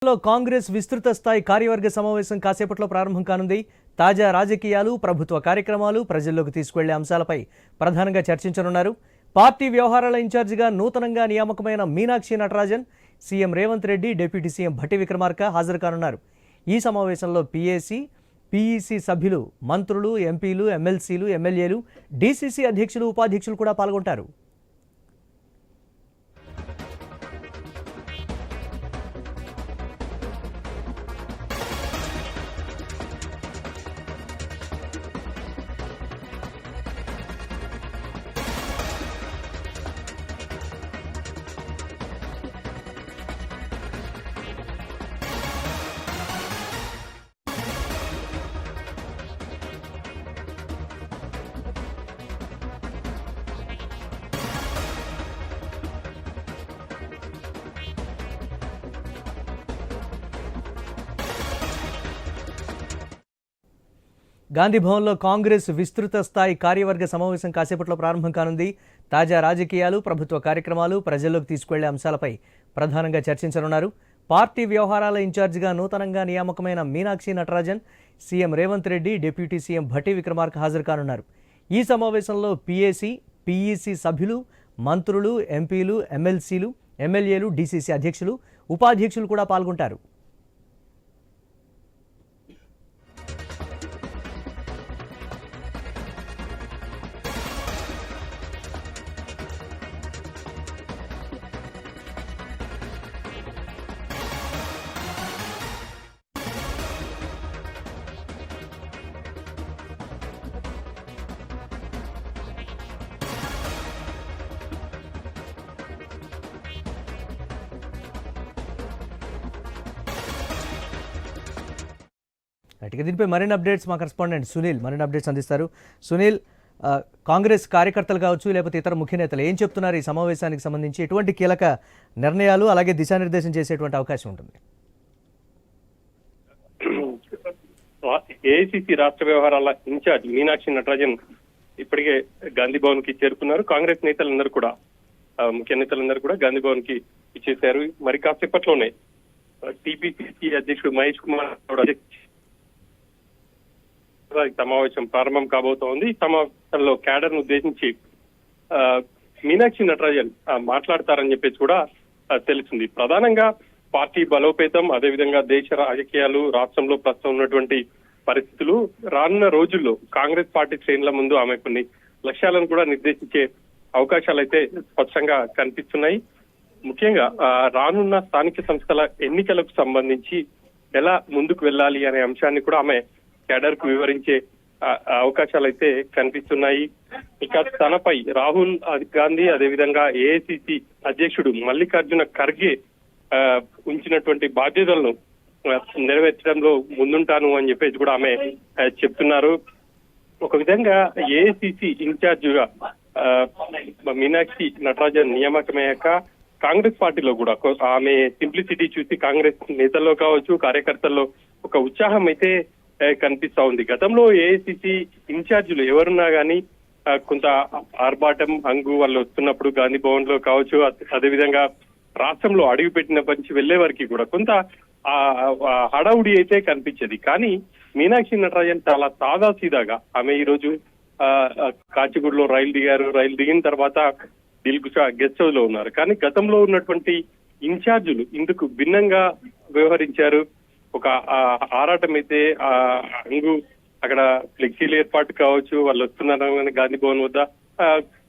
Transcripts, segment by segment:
కాంగ్రెస్ విస్తృత స్థాయి కార్యవర్గ సమావేశం కాసేపట్లో ప్రారంభం కానుంది. తాజా రాజకీయాలు, ప్రభుత్వ కార్యక్రమాలు, ప్రజల్లోకి తీసుకెళ్లే అంశాలపై ప్రధానంగా చర్చించనున్నారు. పార్టీ వ్యవహారాల ఇన్ఛార్జిగా నూతనంగా నియామకమైన Meenakshi Natarajan, CM Revanth Reddy, deputy CM Bhatti Vikramarka హాజరు కానున్నారు. ఈ సమావేశంలో పీఈసీ సభ్యులు, మంత్రులు, ఎంపీలు, ఎమ్మెల్సీలు, ఎమ్మెల్యేలు, డీసీసీ అధ్యక్షులు, ఉపాధ్యక్షులు కూడా పాల్గొంటారు. గాంధీభవన్లో కాంగ్రెస్ విస్తృత స్థాయి కార్యవర్గ సమావేశం కాసేపట్లో ప్రారంభం కానుంది. తాజా రాజకీయాలు, ప్రభుత్వ కార్యక్రమాలు, ప్రజల్లోకి తీసుకెళ్లే అంశాలపై ప్రధానంగా చర్చించనున్నారు. పార్టీ వ్యవహారాల ఇన్ఛార్జిగా నూతనంగా నియామకమైన Meenakshi Natarajan, CM Revanth Reddy, deputy CM Bhatti Vikramarka హాజరు కానున్నారు. ఈ సమావేశంలో పీఈసీ సభ్యులు, మంత్రులు, ఎంపీలు, ఎమ్మెల్సీలు, ఎమ్మెల్యేలు, డీసీసీ అధ్యక్షులు, ఉపాధ్యక్షులు కూడా పాల్గొంటారు. ఇక దీనిపై మరిన్ని అప్డేట్స్ మా కరెస్పాండెంట్ సునీల్ మరిన్ని అప్డేట్స్ అందిస్తారు. సునీల్, కాంగ్రెస్ కార్యకర్తలు కావచ్చు, లేకపోతే ఇతర ముఖ్య నేతలు ఏం చెప్తున్నారు ఈ సమావేశానికి సంబంధించి? ఎటువంటి కీలక నిర్ణయాలు, అలాగే దిశానిర్దేశం చేసేటువంటి అవకాశం ఉంటుంది? ఏఐసీసీ రాష్ట్ర వ్యవహారాల ఇన్ఛార్జ్ మీనాక్షి నటరాజన్ ఇప్పటికే గాంధీ భవన్ కి చేరుకున్నారు. కాంగ్రెస్ నేతలందరూ కూడా, ముఖ్య నేతలందరూ కూడా గాంధీ భవన్ కి ఇచ్చేశారు. మరి కాసేపట్లోనే టీపీసీసీ అధ్యక్షుడు మహేష్ కుమార్ గౌడ్ సమావేశం ప్రారంభం కాబోతోంది. ఈ సమావేశంలో క్యాడర్ ను ఉద్దేశించి మీనాక్షి నటరాజన్ మాట్లాడతారని చెప్పేసి కూడా తెలుస్తుంది. ప్రధానంగా పార్టీ బలోపేతం, అదేవిధంగా దేశ రాజకీయాలు, రాష్ట్రంలో ప్రస్తుతం ఉన్నటువంటి పరిస్థితులు, రానున్న రోజుల్లో కాంగ్రెస్ పార్టీ శ్రేణుల ముందు ఆమె కొన్ని లక్ష్యాలను కూడా నిర్దేశించే అవకాశాలు అయితే స్పష్టంగా కనిపిస్తున్నాయి. ముఖ్యంగా రానున్న స్థానిక సంస్థల ఎన్నికలకు సంబంధించి ఎలా ముందుకు వెళ్ళాలి అనే అంశాన్ని కూడా ఆమె క్యాడర్ కు వివరించే అవకాశాలు అయితే కనిపిస్తున్నాయి. ఇక తనపై రాహుల్ గాంధీ, అదేవిధంగా ఏఐసిసి అధ్యక్షుడు మల్లికార్జున ఖర్గే ఉంచినటువంటి బాధ్యతలను నెరవేర్చడంలో ముందుంటాను అని చెప్పేసి కూడా ఆమె చెప్తున్నారు. ఒక విధంగా ఏఐసిసి ఇన్ఛార్జిగా మీనాక్షి నటరాజన్ నియామకమయ్యాక కాంగ్రెస్ పార్టీలో కూడా ఆమె సింప్లిసిటీ చూసి కాంగ్రెస్ నేతల్లో కావచ్చు, కార్యకర్తల్లో ఒక ఉత్సాహం అయితే కనిపిస్తా ఉంది. గతంలో ఏఐసిసి ఇన్ఛార్జీలు ఎవరున్నా గానీ కొంత ఆర్భాటం, హంగు వాళ్ళు వస్తున్నప్పుడు గాంధీ భవన్ లో కావచ్చు, అదేవిధంగా రాష్ట్రంలో అడుగు పెట్టిన పంచి వెళ్లే వరకు కూడా కొంత హడావుడి అయితే కనిపించేది. కానీ మీనాక్షి నటరాజన్ చాలా సాదాసీదాగా ఆమె ఈ రోజు కాచిగూడలో రైలు దిగారు. రైలు దిగిన తర్వాత దిల్కుషా గెస్ట్ హౌస్ లో ఉన్నారు. కానీ గతంలో ఉన్నటువంటి ఇన్ఛార్జీలు ఇందుకు భిన్నంగా వ్యవహరించారు. ఒక ఆరాటం అయితే అంగు అక్కడ ఫ్లెక్సీల ఏర్పాటు కావచ్చు, వాళ్ళు వస్తున్నారు గాంధీ భవన్ వద్ద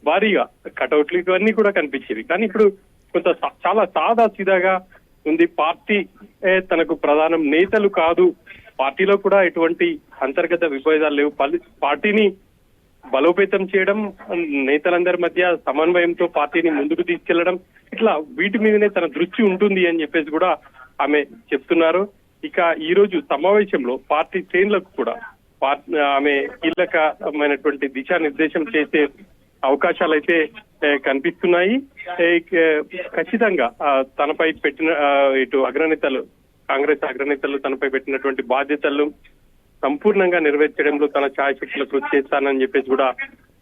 భారీగా కటౌట్లు ఇవన్నీ కూడా కనిపించేవి. కానీ ఇప్పుడు కొంత చాలా సాదా సీదాగా ఉంది. పార్టీ తనకు ప్రధానం, నేతలు కాదు, పార్టీలో కూడా ఎటువంటి అంతర్గత విభేదాలు లేవు, పార్టీని బలోపేతం చేయడం, నేతలందరి మధ్య సమన్వయంతో పార్టీని ముందుకు తీసుకెళ్లడం, ఇట్లా వీటి మీదనే తన దృష్టి ఉంటుంది అని చెప్పేసి కూడా ఆమె చెప్తున్నారు. ఇక ఈ రోజు సమావేశంలో పార్టీ శ్రేణులకు కూడా ఆమె కీలకమైనటువంటి దిశానిర్దేశం చేసే అవకాశాలు అయితే కనిపిస్తున్నాయి. ఖచ్చితంగా తనపై పెట్టిన ఇటు అగ్రనేతలు, కాంగ్రెస్ అగ్రనేతలు తనపై పెట్టినటువంటి బాధ్యతలు సంపూర్ణంగా నెరవేర్చడంలో తన ఛాయశక్తులు కృషి చేస్తానని చెప్పేసి కూడా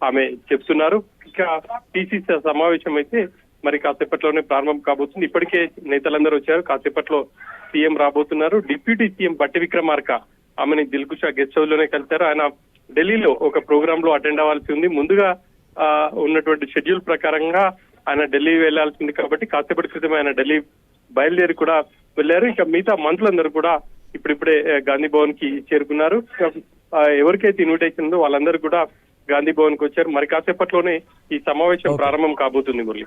ఆమె చెప్తున్నారు. ఇక పిసిసి సమావేశం అయితే మరి కాసేపట్లోనే ప్రారంభం కాబోతుంది. ఇప్పటికే నేతలందరూ వచ్చారు. కాసేపట్లో సీఎం రాబోతున్నారు. డిప్యూటీ సీఎం బట్టి విక్రమార్క ఆమెని దిల్కుషా గెస్ట్ హౌస్ లోనే కలిశారు. ఆయన ఢిల్లీలో ఒక ప్రోగ్రామ్ లో అటెండ్ అవ్వాల్సి ఉంది. ముందుగా ఉన్నటువంటి షెడ్యూల్ ప్రకారంగా ఆయన ఢిల్లీ వెళ్లాల్సింది కాబట్టి కాసేపటి క్రితం ఆయన ఢిల్లీ బయలుదేరి కూడా వెళ్లారు. ఇక మిగతా మంత్రులందరూ కూడా ఇప్పుడిప్పుడే గాంధీ భవన్ కి చేరుకున్నారు. ఎవరికైతే ఇన్విటేషన్ ఉందో వాళ్ళందరూ కూడా గాంధీ భవన్ కి వచ్చారు. మరి కాసేపట్లోనే ఈ సమావేశం ప్రారంభం కాబోతుంది మురళి.